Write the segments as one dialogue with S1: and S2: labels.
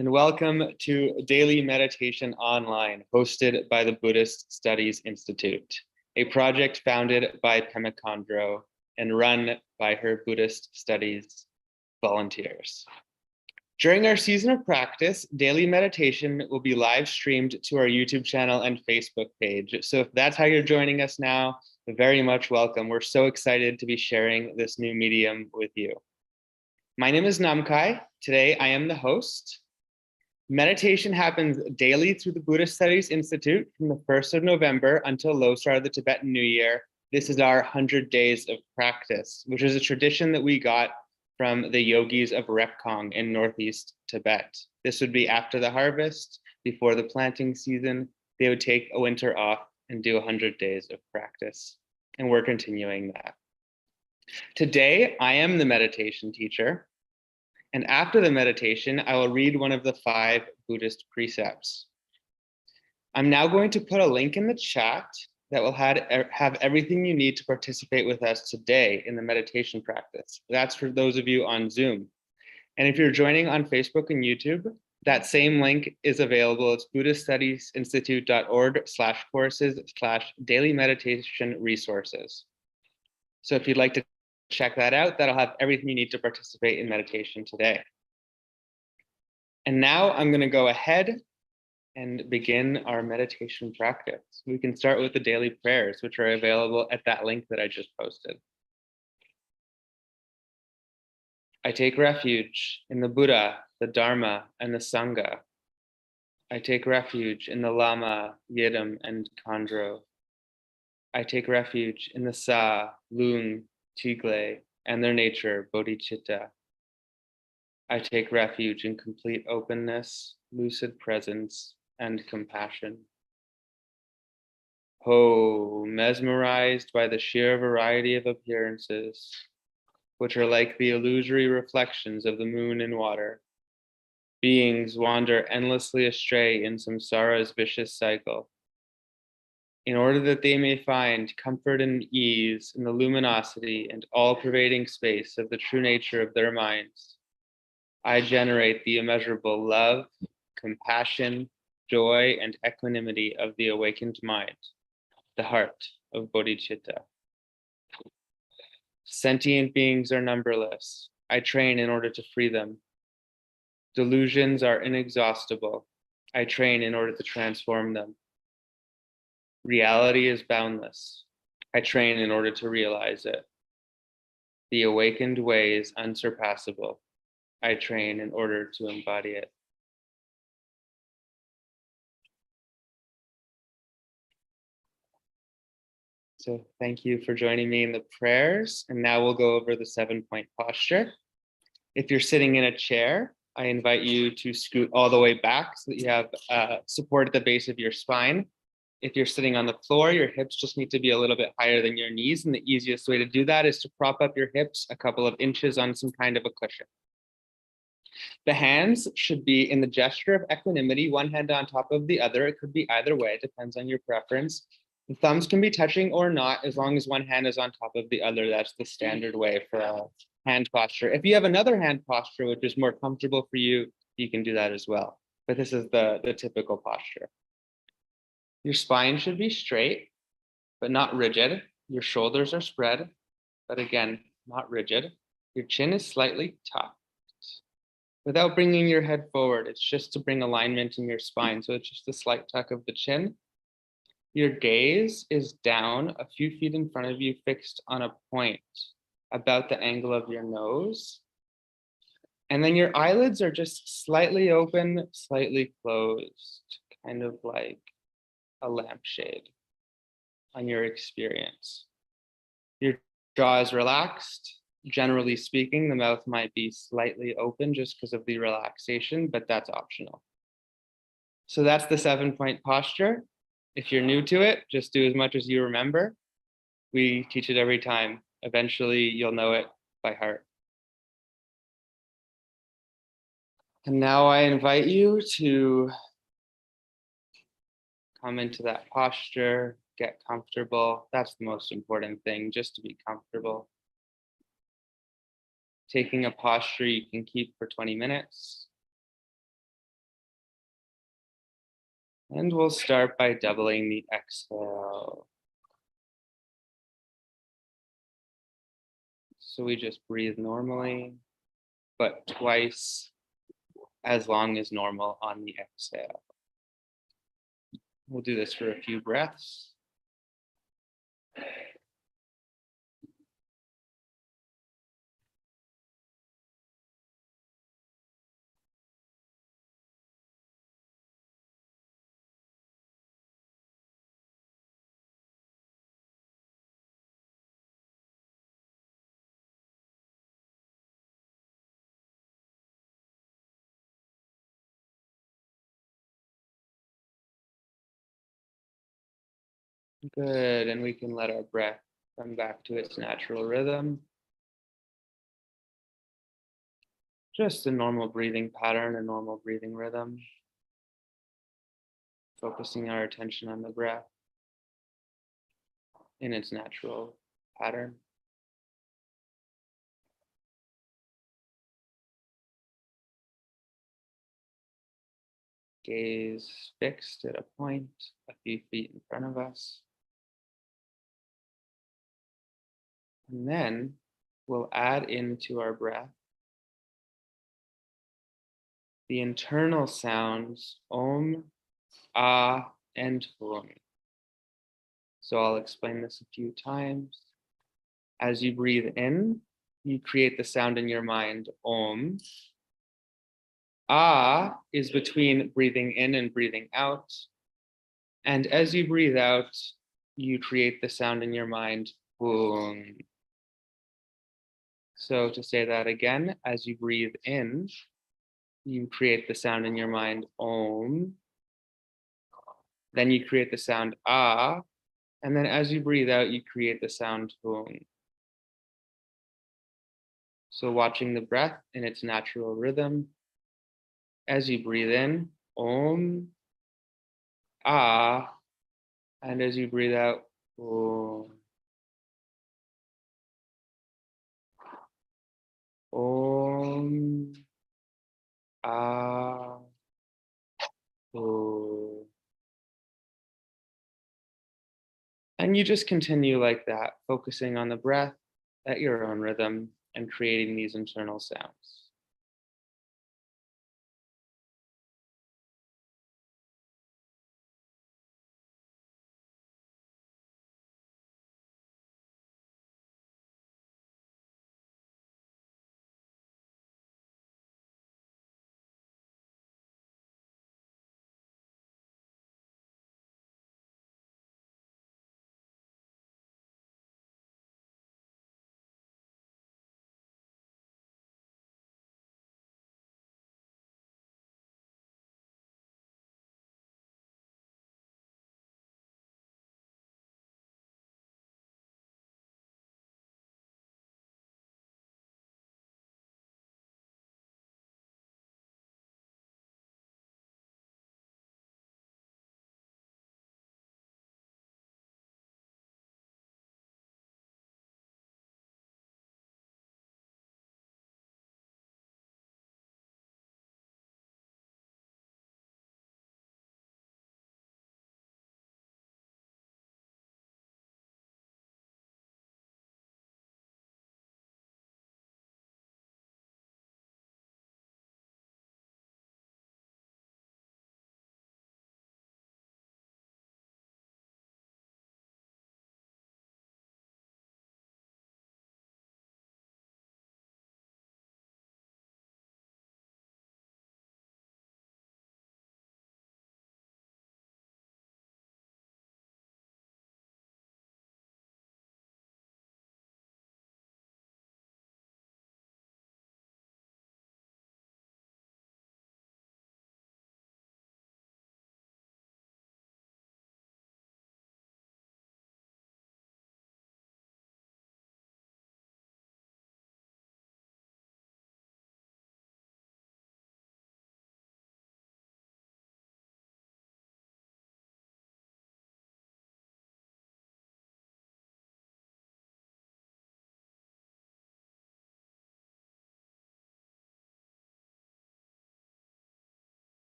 S1: and welcome to Daily Meditation Online, hosted by the Buddhist Studies Institute, a project founded by Pema Chödrön and run by her Buddhist Studies volunteers. During our season of practice, daily meditation will be live streamed to our YouTube channel and Facebook page. So if that's how you're joining us now, very much welcome. We're so excited to be sharing this new medium with you. My name is Namkai. Today I am the host. Meditation happens daily through the Buddhist Studies Institute from the 1st of November until Losar of the Tibetan New Year. This is our 100 days of practice, which is a tradition that we got from the yogis of Repkong in Northeast Tibet. This would be after the harvest, before the planting season. They would take a winter off and do 100 days of practice. And we're continuing that. Today, I am the meditation teacher. And after the meditation, I will read one of the 5 Buddhist precepts. I'm now going to put a link in the chat that will have everything you need to participate with us today in the meditation practice. That's for those of you on Zoom. And if you're joining on Facebook and YouTube, that same link is available. It's buddhiststudiesinstitute.org/courses/daily meditation resources. So if you'd like to check that out, that'll have everything you need to participate in meditation today. And now I'm going to go ahead and begin our meditation practice. We can start with the daily prayers, which are available at that link that I just posted. I take refuge in the Buddha, the Dharma, and the Sangha. I take refuge in the Lama, Yidam, and Khandro. I take refuge in the Sa, Lung, Tigle, and their nature, bodhicitta. I take refuge in complete openness, lucid presence, and compassion. Ho, mesmerized by the sheer variety of appearances, which are like the illusory reflections of the moon in water. Beings wander endlessly astray in samsara's vicious cycle. In order that they may find comfort and ease in the luminosity and all-pervading space of the true nature of their minds, I generate the immeasurable love, compassion, joy, and equanimity of the awakened mind, the heart of bodhicitta. Sentient beings are numberless. I train in order to free them. Delusions are inexhaustible. I train in order to transform them. Reality is boundless. I train in order to realize it. The awakened way is unsurpassable. I train in order to embody it. So thank you for joining me in the prayers. And now we'll go over the 7-point posture. If you're sitting in a chair, I invite you to scoot all the way back so that you have support at the base of your spine. If you're sitting on the floor, your hips just need to be a little bit higher than your knees. And the easiest way to do that is to prop up your hips a couple of inches on some kind of a cushion. The hands should be in the gesture of equanimity, one hand on top of the other. It could be either way, it depends on your preference. The thumbs can be touching or not, as long as one hand is on top of the other. That's the standard way for a hand posture. If you have another hand posture, which is more comfortable for you, you can do that as well. But this is the typical posture. Your spine should be straight, but not rigid. Your shoulders are spread, but again, not rigid. Your chin is slightly tucked. Without bringing your head forward, it's just to bring alignment in your spine. So it's just a slight tuck of the chin. Your gaze is down a few feet in front of you, fixed on a point about the angle of your nose. And then your eyelids are just slightly open, slightly closed, kind of like a lampshade on your experience. Your jaw is relaxed. Generally speaking, the mouth might be slightly open just because of the relaxation, but that's optional. So that's the 7-point posture. If you're new to it, just do as much as you remember. We teach it every time. Eventually, you'll know it by heart. And now I invite you to come into that posture, get comfortable. That's the most important thing, just to be comfortable. Taking a posture you can keep for 20 minutes. And we'll start by doubling the exhale. So we just breathe normally, but twice as long as normal on the exhale. We'll do this for a few breaths. Good, and we can let our breath come back to its natural rhythm. Just a normal breathing pattern, a normal breathing rhythm. Focusing our attention on the breath in its natural pattern. Gaze fixed at a point a few feet in front of us. And then we'll add into our breath the internal sounds Om, Ah, and Hum. So I'll explain this a few times. As you breathe in, you create the sound in your mind, Om. Ah is between breathing in and breathing out. And as you breathe out, you create the sound in your mind, Hum. So to say that again, as you breathe in, you create the sound in your mind, Om. Then you create the sound Ah. And then as you breathe out, you create the sound Hum. So watching the breath in its natural rhythm. As you breathe in, Om, Ah. And as you breathe out, Om. Om, Ah, Om. And you just continue like that, focusing on the breath at your own rhythm and creating these internal sounds.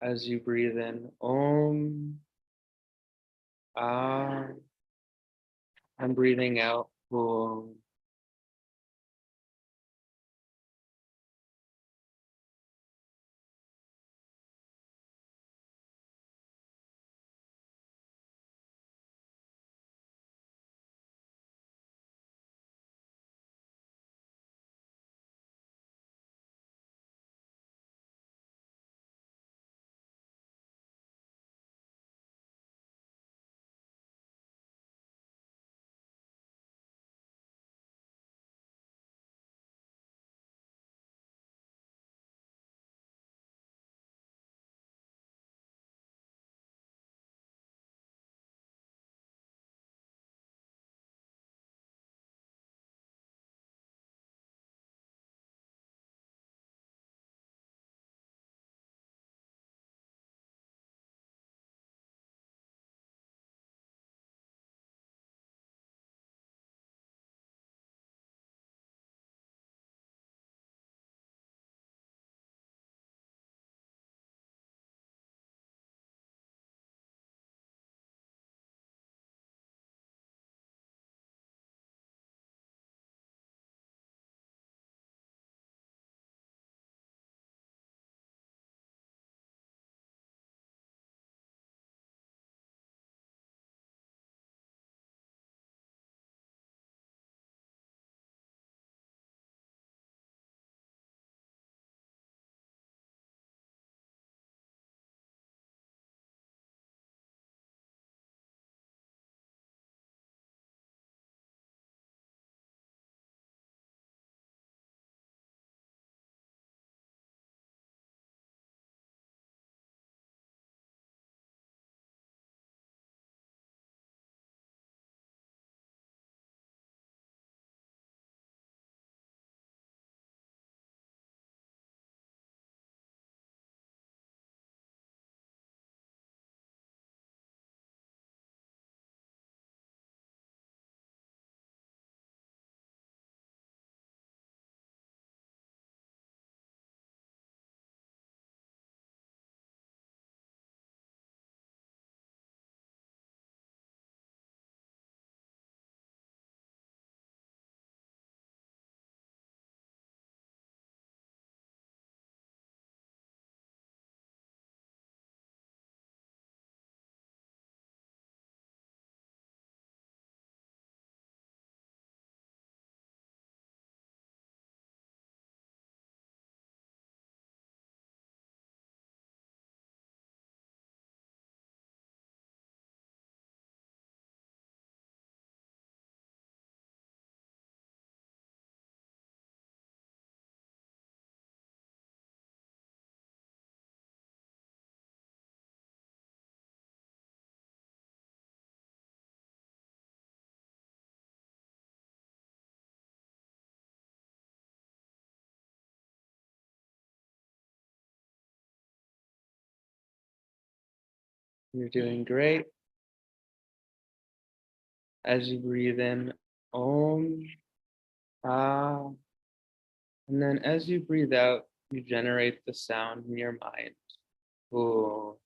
S1: As you breathe in, Om. Ah. I'm breathing out. Om. You're doing great. As you breathe in, Om. Ah. And then as you breathe out, you generate the sound in your mind. Ooh.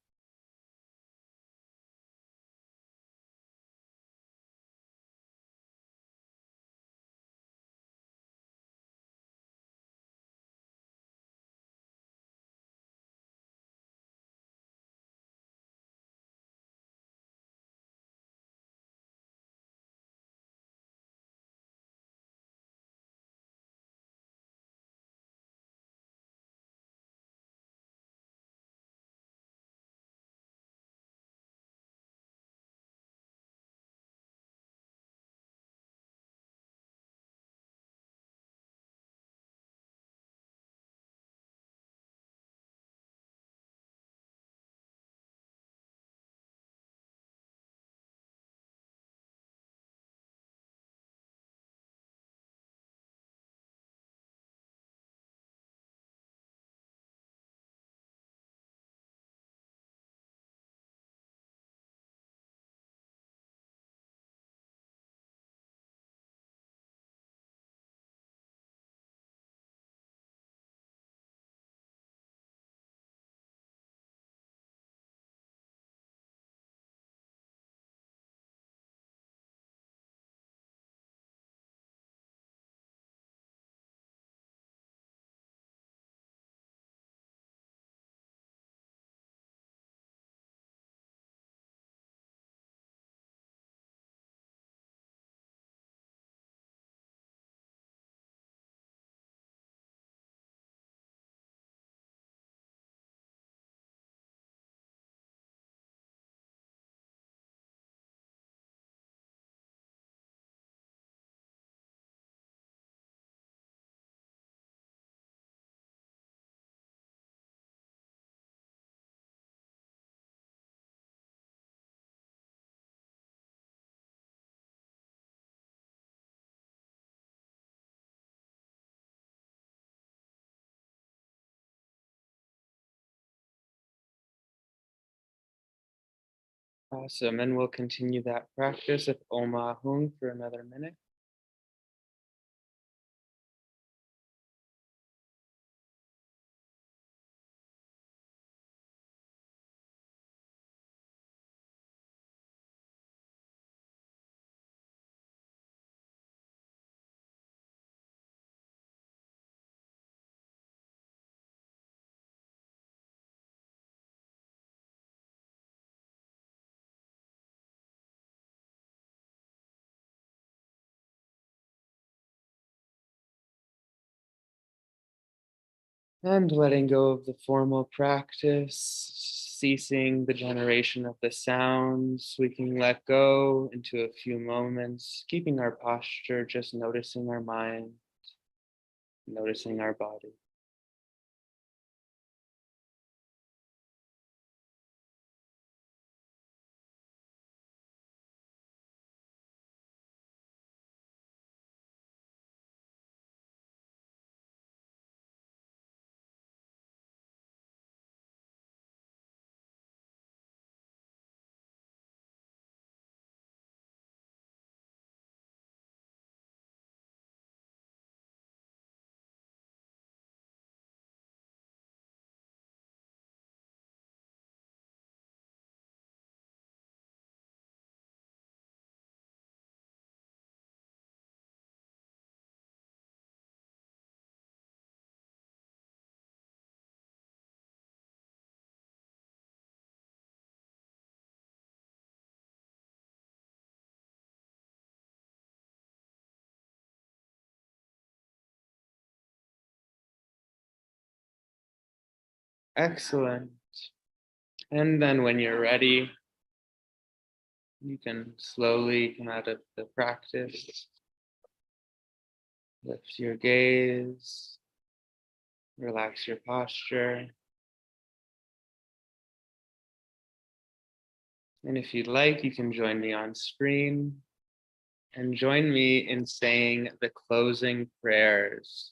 S1: Awesome, and we'll continue that practice of Om Ahung for another minute. And letting go of the formal practice, ceasing the generation of the sounds, we can let go into a few moments, keeping our posture, just noticing our mind, noticing our body. Excellent. And then when you're ready, you can slowly come out of the practice. Lift your gaze, relax your posture. And if you'd like, you can join me on screen and join me in saying the closing prayers.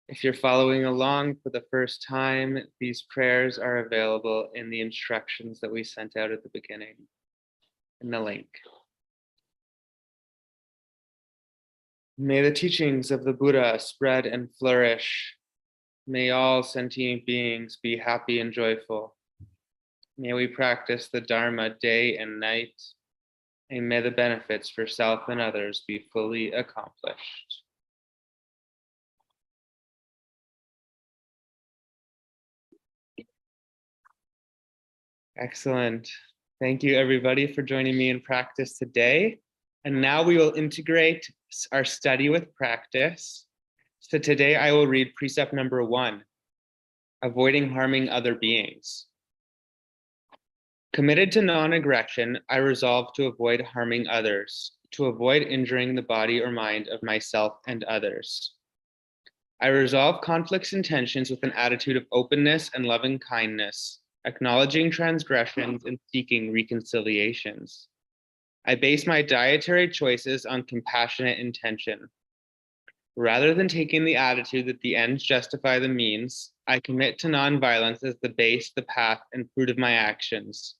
S1: If you're following along for the first time, these prayers are available in the instructions that we sent out at the beginning, in the link. May the teachings of the Buddha spread and flourish. May all sentient beings be happy and joyful. May we practice the Dharma day and night, and may the benefits for self and others be fully accomplished. Excellent. Thank you, everybody, for joining me in practice today. And now we will integrate our study with practice. So today I will read precept number 1, avoiding harming other beings. Committed to non-aggression, I resolve to avoid harming others, to avoid injuring the body or mind of myself and others. I resolve conflicts and tensions with an attitude of openness and loving kindness, acknowledging transgressions and seeking reconciliations. I base my dietary choices on compassionate intention. Rather than taking the attitude that the ends justify the means, I commit to nonviolence as the base, the path, and fruit of my actions.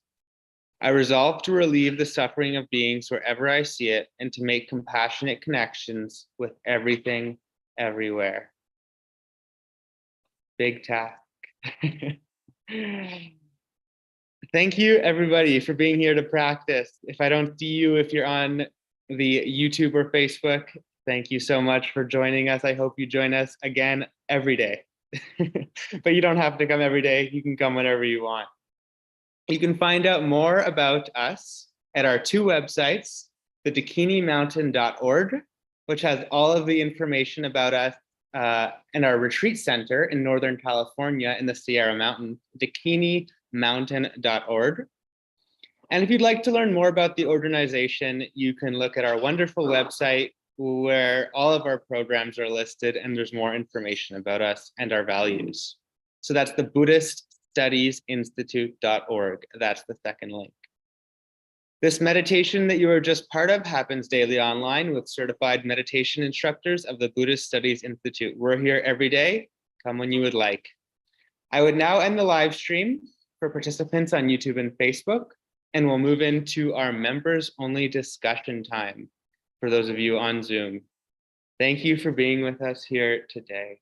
S1: I resolve to relieve the suffering of beings wherever I see it and to make compassionate connections with everything, everywhere. Big task. Thank you, everybody, for being here to practice. If I don't see you, if you're on the YouTube or Facebook, thank you so much for joining us. I hope you join us again every day. But you don't have to come every day. You can come whenever you want. You can find out more about us at our 2 websites, the dakinimountain.org, which has all of the information about us and our retreat center in Northern California in the Sierra Mountains, dakinimountain.org. And if you'd like to learn more about the organization, you can look at our wonderful website where all of our programs are listed and there's more information about us and our values. So that's the Buddhist Studies Institute.org. That's the second link. This meditation that you are just part of happens daily online with certified meditation instructors of the Buddhist Studies Institute. We're here every day. Come when you would like. I would now end the live stream for participants on YouTube and Facebook. and we'll move into our members only discussion time for those of you on Zoom. Thank you for being with us here today.